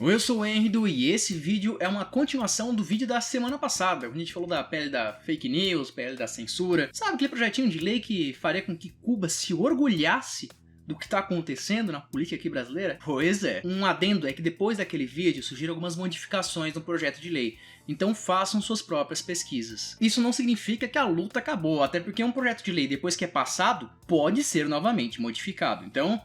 Eu sou o Henry e esse vídeo é uma continuação do vídeo da semana passada, onde a gente falou da PL da fake news, PL da censura. Sabe aquele projetinho de lei que faria com que Cuba se orgulhasse do que está acontecendo na política aqui brasileira? Pois é. Um adendo é que depois daquele vídeo surgiram algumas modificações no projeto de lei, então façam suas próprias pesquisas. Isso não significa que a luta acabou, até porque um projeto de lei depois que é passado pode ser novamente modificado, então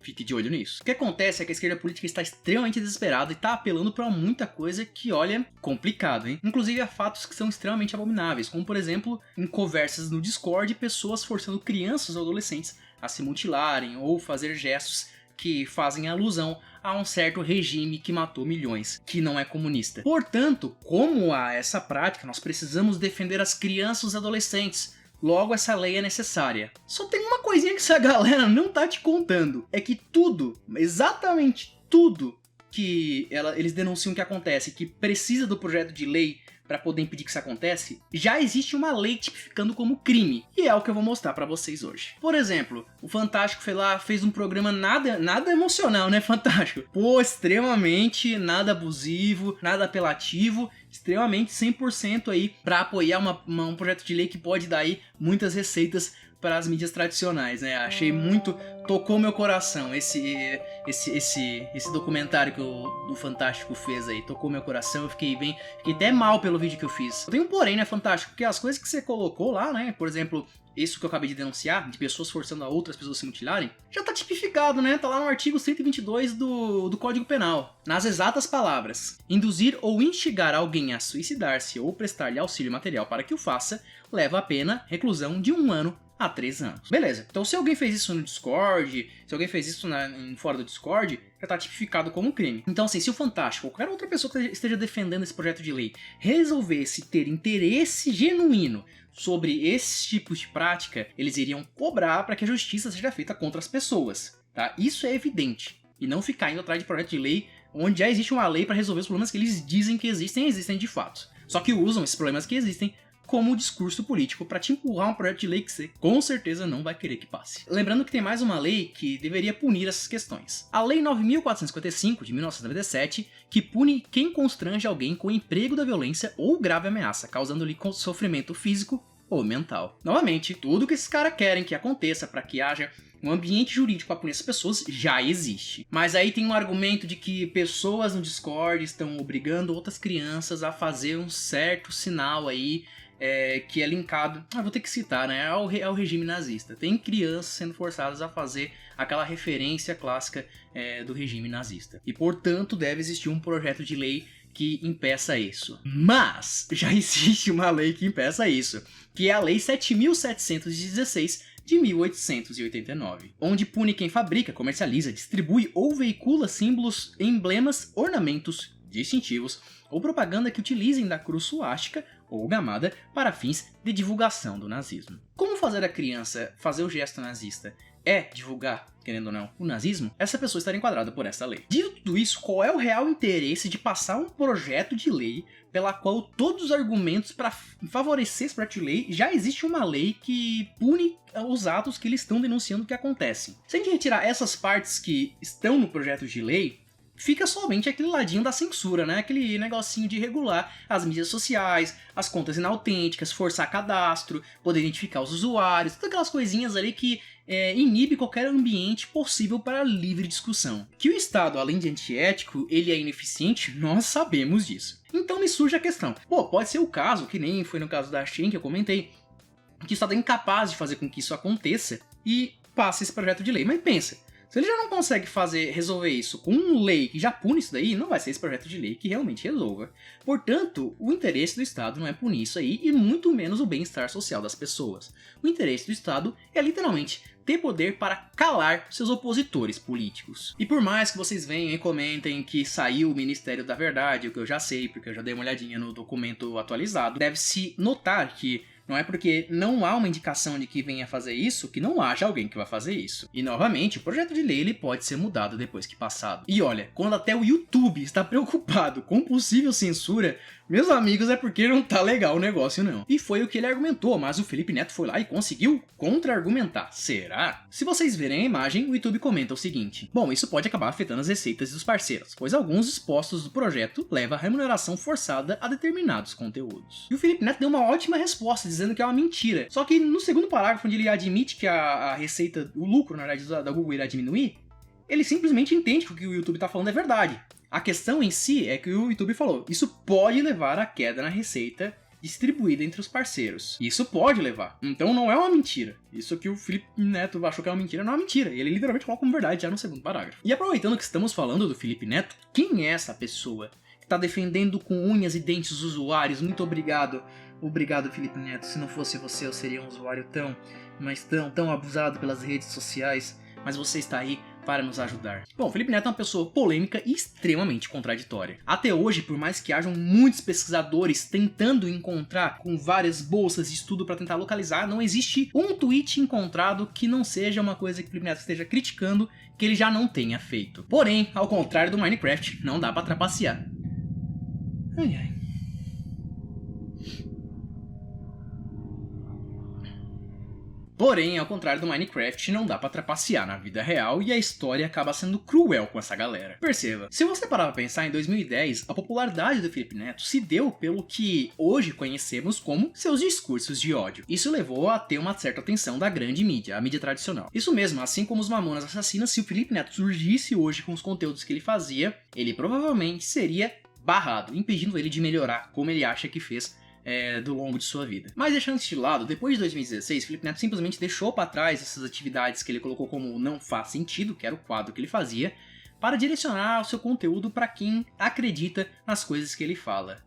fique de olho nisso. O que acontece é que a esquerda política está extremamente desesperada e está apelando para muita coisa que, olha, complicado, hein? Inclusive a fatos que são extremamente abomináveis, como por exemplo, em conversas no Discord, pessoas forçando crianças ou adolescentes a se mutilarem ou fazer gestos que fazem alusão a um certo regime que matou milhões, que não é comunista. Portanto, como há essa prática, nós precisamos defender as crianças e adolescentes. Logo, essa lei é necessária. Só tem uma coisinha que essa galera não tá te contando. É que tudo, exatamente tudo que eles denunciam que acontece, que precisa do projeto de lei para poder impedir que isso acontece, já existe uma lei tipificando como crime. E é o que eu vou mostrar para vocês hoje. Por exemplo, o Fantástico foi lá, fez um programa nada emocional, né, Fantástico? Pô, extremamente nada abusivo, nada apelativo, extremamente 100% aí para apoiar um projeto de lei que pode dar aí muitas receitas para as mídias tradicionais, né? Achei muito, tocou meu coração esse documentário que o do Fantástico fez aí, tocou meu coração, eu fiquei até mal pelo vídeo que eu fiz. Eu tenho um porém, né, Fantástico, porque as coisas que você colocou lá, né, por exemplo, isso que eu acabei de denunciar, de pessoas forçando a outras pessoas a se mutilarem, já tá tipificado, né? Tá lá no artigo 122 do Código Penal. Nas exatas palavras: induzir ou instigar alguém a suicidar-se ou prestar-lhe auxílio material para que o faça, leva a pena reclusão de 1 ano a 3 anos. Beleza, então se alguém fez isso no Discord, se alguém fez isso fora do Discord, já tá tipificado como crime. Então assim, se o Fantástico ou qualquer outra pessoa que esteja defendendo esse projeto de lei resolvesse ter interesse genuíno sobre esses tipos de prática, eles iriam cobrar para que a justiça seja feita contra as pessoas, tá? Isso é evidente. E não ficar indo atrás de projeto de lei onde já existe uma lei para resolver os problemas que eles dizem que existem de fato. Só que usam esses problemas que existem como discurso político para te empurrar um projeto de lei que você com certeza não vai querer que passe. Lembrando que tem mais uma lei que deveria punir essas questões. A Lei 9.455 de 1997, que pune quem constrange alguém com emprego da violência ou grave ameaça, causando-lhe sofrimento físico ou mental. Novamente, tudo que esses caras querem que aconteça para que haja um ambiente jurídico para punir essas pessoas já existe. Mas aí tem um argumento de que pessoas no Discord estão obrigando outras crianças a fazer um certo sinal aí que é linkado, vou ter que citar, né, ao regime nazista. Tem crianças sendo forçadas a fazer aquela referência clássica do regime nazista. E, portanto, deve existir um projeto de lei que impeça isso. Mas já existe uma lei que impeça isso, que é a Lei 7.716 de 1889, onde pune quem fabrica, comercializa, distribui ou veicula símbolos, emblemas, ornamentos, distintivos ou propaganda que utilizem da cruz suástica ou gamada para fins de divulgação do nazismo. Como fazer a criança fazer o gesto nazista é divulgar, querendo ou não, o nazismo? Essa pessoa estará enquadrada por essa lei. Dito tudo isso, qual é o real interesse de passar um projeto de lei pela qual todos os argumentos para favorecer esse projeto de lei, já existe uma lei que pune os atos que eles estão denunciando que acontecem? Se a gente retirar essas partes que estão no projeto de lei, fica somente aquele ladinho da censura, né? Aquele negocinho de regular as mídias sociais, as contas inautênticas, forçar cadastro, poder identificar os usuários, todas aquelas coisinhas ali que inibe qualquer ambiente possível para livre discussão. Que o Estado, além de antiético, ele é ineficiente, nós sabemos disso. Então me surge a questão, pode ser o caso, que nem foi no caso da Shein que eu comentei, que o Estado é incapaz de fazer com que isso aconteça e passe esse projeto de lei, mas pensa, se ele já não consegue resolver isso com uma lei que já pune isso daí, não vai ser esse projeto de lei que realmente resolva. Portanto, o interesse do Estado não é punir isso aí e muito menos o bem-estar social das pessoas. O interesse do Estado é literalmente ter poder para calar seus opositores políticos. E por mais que vocês venham e comentem que saiu o Ministério da Verdade, o que eu já sei, porque eu já dei uma olhadinha no documento atualizado, deve-se notar que Não é porque não há uma indicação de que venha fazer isso que não haja alguém que vai fazer isso. E novamente, o projeto de lei ele pode ser mudado depois que passado. E olha, quando até o YouTube está preocupado com possível censura, meus amigos, é porque não tá legal o negócio não. E foi o que ele argumentou, mas o Felipe Neto foi lá e conseguiu contra-argumentar. Será? Se vocês verem a imagem, o YouTube comenta o seguinte: bom, isso pode acabar afetando as receitas dos parceiros, pois alguns dispostos do projeto levam a remuneração forçada a determinados conteúdos. E o Felipe Neto deu uma ótima resposta, dizendo que é uma mentira. Só que no segundo parágrafo, onde ele admite que a receita, o lucro, na verdade, da Google irá diminuir, ele simplesmente entende que o que o YouTube tá falando é verdade. A questão em si é que o YouTube falou, isso pode levar à queda na receita distribuída entre os parceiros. Isso pode levar. Então não é uma mentira. Isso que o Felipe Neto achou que é uma mentira, não é uma mentira. E ele literalmente coloca como verdade já no segundo parágrafo. E aproveitando que estamos falando do Felipe Neto, quem é essa pessoa que tá defendendo com unhas e dentes os usuários? Muito obrigado. Obrigado, Felipe Neto. Se não fosse você, eu seria um usuário tão abusado pelas redes sociais. Mas você está aí para nos ajudar. Bom, Felipe Neto é uma pessoa polêmica e extremamente contraditória. Até hoje, por mais que hajam muitos pesquisadores tentando encontrar com várias bolsas de estudo para tentar localizar, não existe um tweet encontrado que não seja uma coisa que o Felipe Neto esteja criticando que ele já não tenha feito. Porém, ao contrário do Minecraft, não dá para trapacear. Ai, ai. Porém, ao contrário do Minecraft, não dá pra trapacear na vida real e a história acaba sendo cruel com essa galera. Perceba, se você parar pra pensar, em 2010, a popularidade do Felipe Neto se deu pelo que hoje conhecemos como seus discursos de ódio. Isso levou a ter uma certa atenção da grande mídia, a mídia tradicional. Isso mesmo, assim como os Mamonas Assassinas, se o Felipe Neto surgisse hoje com os conteúdos que ele fazia, ele provavelmente seria barrado, impedindo ele de melhorar como ele acha que fez do longo de sua vida. Mas deixando isso de lado, depois de 2016, Felipe Neto simplesmente deixou para trás essas atividades que ele colocou como não faz sentido, que era o quadro que ele fazia, para direcionar o seu conteúdo para quem acredita nas coisas que ele fala.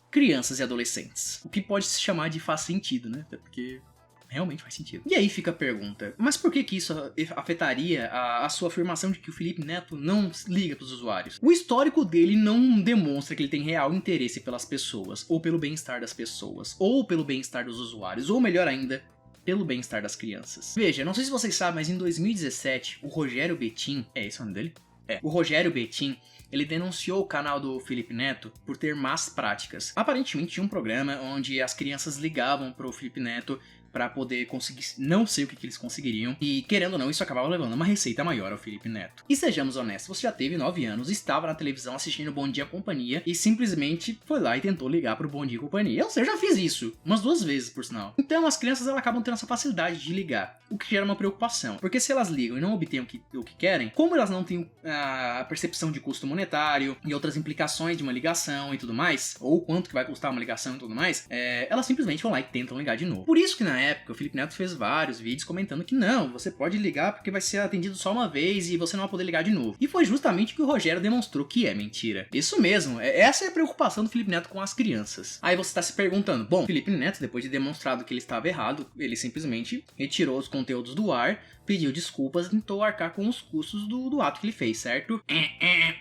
Crianças e adolescentes. O que pode se chamar de faz sentido, né? Até porque realmente faz sentido. E aí fica a pergunta, mas por que isso afetaria a sua afirmação de que o Felipe Neto não liga para os usuários? O histórico dele não demonstra que ele tem real interesse pelas pessoas, ou pelo bem-estar das pessoas, ou pelo bem-estar dos usuários, ou melhor ainda, pelo bem-estar das crianças. Veja, não sei se vocês sabem, mas em 2017, o Rogério Bettin, é esse o nome dele? O Rogério Bettin, ele denunciou o canal do Felipe Neto por ter más práticas. Aparentemente tinha um programa onde as crianças ligavam pro Felipe Neto para poder conseguir, não sei o que eles conseguiriam, e querendo ou não, isso acabava levando uma receita maior ao Felipe Neto. E sejamos honestos, você já teve 9 anos, estava na televisão assistindo Bom Dia Companhia e simplesmente foi lá e tentou ligar pro Bom Dia Companhia. Eu já fiz isso, umas 2 vezes por sinal. Então as crianças elas acabam tendo essa facilidade de ligar, o que gera uma preocupação, porque se elas ligam e não obtêm o que querem, como elas não têm a percepção de custo monetário e outras implicações de uma ligação e tudo mais, ou quanto que vai custar uma ligação e tudo mais, elas simplesmente vão lá e tentam ligar de novo. Por isso que na época, o Felipe Neto fez vários vídeos comentando que não, você pode ligar porque vai ser atendido só uma vez e você não vai poder ligar de novo. E foi justamente o que o Rogério demonstrou que é mentira. Isso mesmo, essa é a preocupação do Felipe Neto com as crianças. Aí você está se perguntando, bom, Felipe Neto, depois de demonstrado que ele estava errado, ele simplesmente retirou os conteúdos do ar, pediu desculpas e tentou arcar com os custos do ato que ele fez, certo?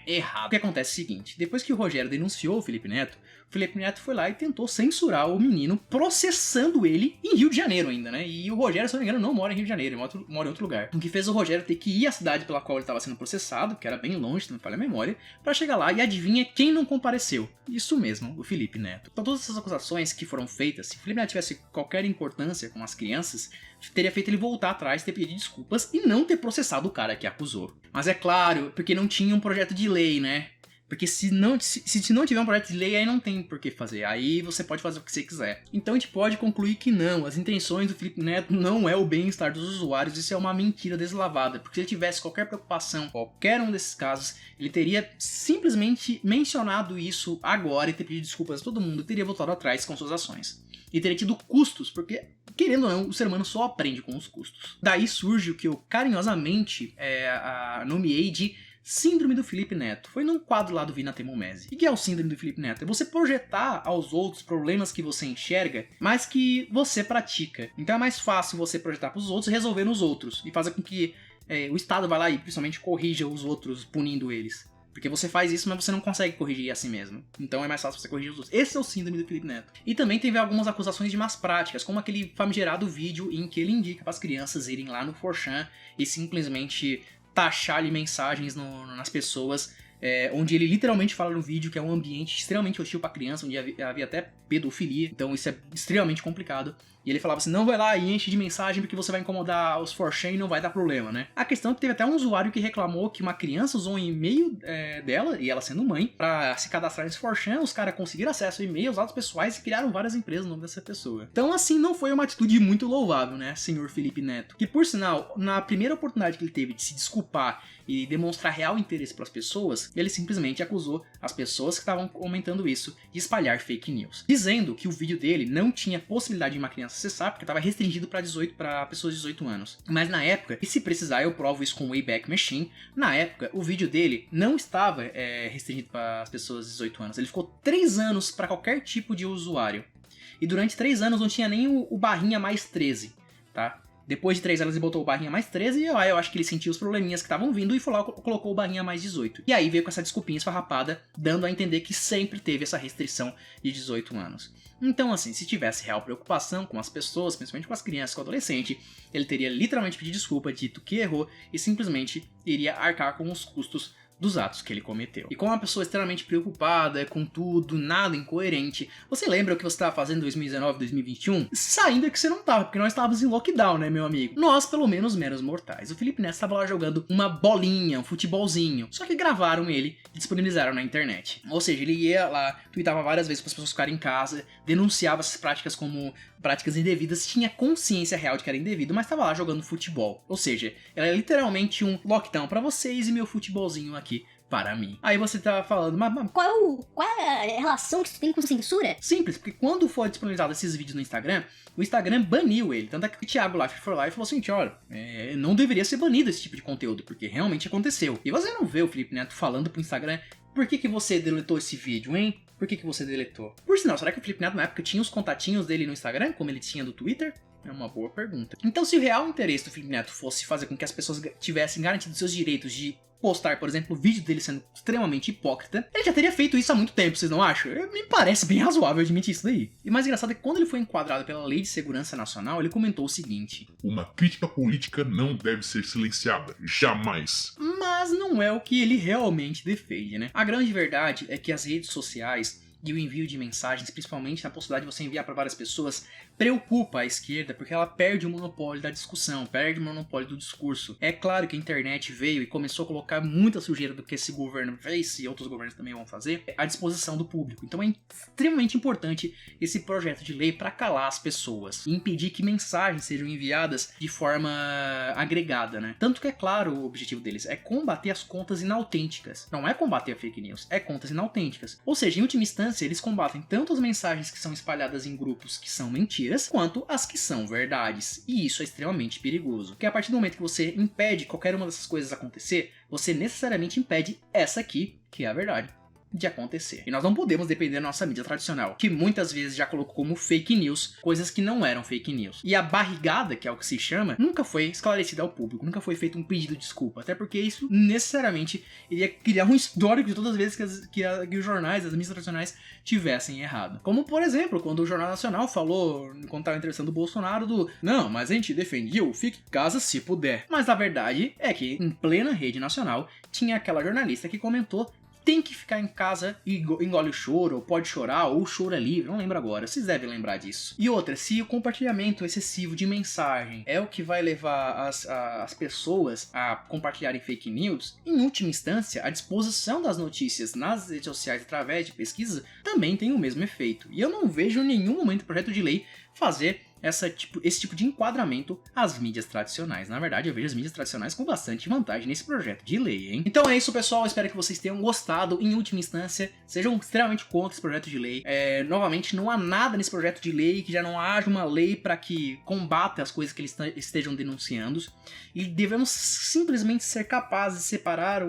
Errado. O que acontece é o seguinte, depois que o Rogério denunciou o Felipe Neto foi lá e tentou censurar o menino, processando ele em Rio de Janeiro ainda, né? E o Rogério, se não me engano, não mora em Rio de Janeiro, ele mora em outro lugar. O que fez o Rogério ter que ir à cidade pela qual ele estava sendo processado, que era bem longe, se não me falha a memória, para chegar lá e adivinha quem não compareceu? Isso mesmo, o Felipe Neto. Então todas essas acusações que foram feitas, se o Felipe Neto tivesse qualquer importância com as crianças, teria feito ele voltar atrás, ter pedido desculpas e não ter processado o cara que acusou. Mas é claro, porque não tinha um projeto de lei, né? Porque se não tiver um projeto de lei, aí não tem por que fazer. Aí você pode fazer o que você quiser. Então a gente pode concluir que não, as intenções do Felipe Neto não é o bem-estar dos usuários. Isso é uma mentira deslavada. Porque se ele tivesse qualquer preocupação, qualquer um desses casos, ele teria simplesmente mencionado isso agora e ter pedido desculpas a todo mundo e teria voltado atrás com suas ações. E teria tido custos, porque, querendo ou não, o ser humano só aprende com os custos. Daí surge o que eu carinhosamente nomeei de Síndrome do Felipe Neto. Foi num quadro lá do Vina Temomese. O que é o Síndrome do Felipe Neto? É você projetar aos outros problemas que você enxerga, mas que você pratica. Então é mais fácil você projetar para os outros e resolver nos outros. E fazer com que o Estado vá lá e principalmente corrija os outros, punindo eles. Porque você faz isso, mas você não consegue corrigir a si mesmo. Então é mais fácil você corrigir os outros. Esse é o síndrome do Felipe Neto. E também teve algumas acusações de más práticas, como aquele famigerado vídeo em que ele indica para as crianças irem lá no 4chan e simplesmente taxar-lhe mensagens nas pessoas, onde ele literalmente fala no vídeo que é um ambiente extremamente hostil pra criança, onde havia até pedofilia, então isso é extremamente complicado. E ele falava assim, não vai lá e enche de mensagem porque você vai incomodar os 4chan e não vai dar problema, né? A questão é que teve até um usuário que reclamou que uma criança usou um e-mail dela, e ela sendo mãe, pra se cadastrar nesse 4chan, os caras conseguiram acesso a e-mails, dados pessoais e criaram várias empresas no nome dessa pessoa. Então assim, não foi uma atitude muito louvável, né, senhor Felipe Neto? Que por sinal, na primeira oportunidade que ele teve de se desculpar e demonstrar real interesse pras pessoas, ele simplesmente acusou as pessoas que estavam comentando isso de espalhar fake news, dizendo que o vídeo dele não tinha possibilidade de uma criança acessar porque estava restringido para pessoas de 18 anos. Mas na época, e se precisar eu provo isso com o Wayback Machine, na época o vídeo dele não estava restringido para as pessoas de 18 anos. Ele ficou 3 anos para qualquer tipo de usuário. E durante 3 anos não tinha nem o barrinha mais 13, tá? Depois de 3 anos ele botou o barrinha mais 13 e aí eu acho que ele sentiu os probleminhas que estavam vindo e foi lá, colocou o barrinha mais 18. E aí veio com essa desculpinha esfarrapada, dando a entender que sempre teve essa restrição de 18 anos. Então assim, se tivesse real preocupação com as pessoas, principalmente com as crianças, com o adolescente, ele teria literalmente pedido desculpa, dito que errou e simplesmente iria arcar com os custos dos atos que ele cometeu. E como uma pessoa extremamente preocupada com tudo, nada incoerente, você lembra o que você estava fazendo em 2019, 2021? Saindo que você não estava, porque nós estávamos em lockdown, né, meu amigo? Nós, pelo menos, meros mortais. O Felipe Neto estava lá jogando uma bolinha, um futebolzinho, só que gravaram ele e disponibilizaram na internet. Ou seja, ele ia lá, tweetava várias vezes para as pessoas ficarem em casa, denunciava essas práticas como práticas indevidas, tinha consciência real de que era indevido, mas estava lá jogando futebol. Ou seja, era literalmente um lockdown para vocês e meu futebolzinho aqui para mim. Aí você tá falando, mas qual é a relação que isso tem com censura? Simples, porque quando for disponibilizado esses vídeos no Instagram, o Instagram baniu ele. Tanto é que o Thiago Life for Life falou assim, olha, não deveria ser banido esse tipo de conteúdo, porque realmente aconteceu. E você não vê o Felipe Neto falando pro Instagram, por que você deletou esse vídeo, hein? Por que você deletou? Por sinal, será que o Felipe Neto na época tinha os contatinhos dele no Instagram, como ele tinha do Twitter? É uma boa pergunta. Então, se o real interesse do Felipe Neto fosse fazer com que as pessoas tivessem garantido seus direitos de postar, por exemplo, o vídeo dele sendo extremamente hipócrita, ele já teria feito isso há muito tempo, vocês não acham? Me parece bem razoável admitir isso daí. E mais engraçado é que quando ele foi enquadrado pela Lei de Segurança Nacional, ele comentou o seguinte: uma crítica política não deve ser silenciada, jamais. Mas não é o que ele realmente defende, né? A grande verdade é que as redes sociais e o envio de mensagens, principalmente na possibilidade de você enviar para várias pessoas, preocupa a esquerda porque ela perde o monopólio da discussão, perde o monopólio do discurso. É claro que a internet veio e começou a colocar muita sujeira do que esse governo fez, e outros governos também vão fazer, à disposição do público. Então é extremamente importante esse projeto de lei para calar as pessoas e impedir que mensagens sejam enviadas de forma agregada, né? Tanto que é claro o objetivo deles, é combater as contas inautênticas. Não é combater a fake news, é contas inautênticas. Ou seja, em última instância, eles combatem tanto as mensagens que são espalhadas em grupos que são mentiras, quanto as que são verdades. E isso é extremamente perigoso. Porque a partir do momento que você impede qualquer uma dessas coisas acontecer, você necessariamente impede essa aqui, que é a verdade, de acontecer. E nós não podemos depender da nossa mídia tradicional, que muitas vezes já colocou como fake news coisas que não eram fake news. E a barrigada, que é o que se chama, nunca foi esclarecida ao público, nunca foi feito um pedido de desculpa, até porque isso necessariamente iria criar um histórico de todas as vezes que os jornais, as mídias tradicionais tivessem errado. Como, por exemplo, quando o Jornal Nacional falou, quando estava entrevistando o Bolsonaro, não, mas a gente defendia o fique em casa se puder. Mas a verdade é que, em plena rede nacional, tinha aquela jornalista que comentou: tem que ficar em casa e engole o choro, ou pode chorar, ou o choro é livre, não lembro agora, vocês devem lembrar disso. E outra, se o compartilhamento excessivo de mensagem é o que vai levar as pessoas a compartilharem fake news, em última instância, a disposição das notícias nas redes sociais através de pesquisa também tem o mesmo efeito. E eu não vejo em nenhum momento o projeto de lei fazer esse tipo de enquadramento às mídias tradicionais. Na verdade, eu vejo as mídias tradicionais com bastante vantagem nesse projeto de lei, hein? Então é isso, pessoal. Espero que vocês tenham gostado. Em última instância, sejam extremamente contra esse projeto de lei. Novamente, não há nada nesse projeto de lei que já não haja uma lei para que combata as coisas que eles estejam denunciando. E devemos simplesmente ser capazes de separar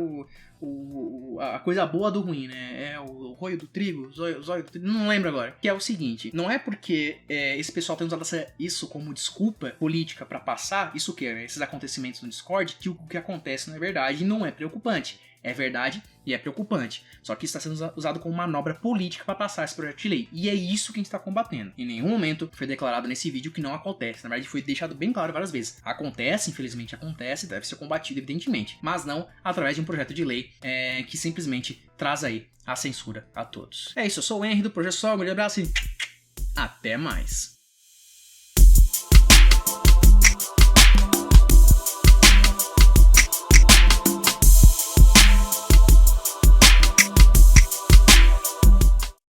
a coisa boa do ruim, né? É o roio do trigo, o zóio do trigo, não lembro agora. Que é o seguinte: não é porque esse pessoal tem usado isso como desculpa política pra passar, isso que é, esses acontecimentos no Discord, que o que acontece não é verdade e não é preocupante. É verdade e é preocupante. Só que isso está sendo usado como manobra política para passar esse projeto de lei. E é isso que a gente está combatendo. Em nenhum momento foi declarado nesse vídeo que não acontece. Na verdade, foi deixado bem claro várias vezes. Acontece, infelizmente acontece, deve ser combatido, evidentemente. Mas não através de um projeto de lei que simplesmente traz aí a censura a todos. É isso, eu sou o Henry do Projeto Sol, um grande abraço e até mais.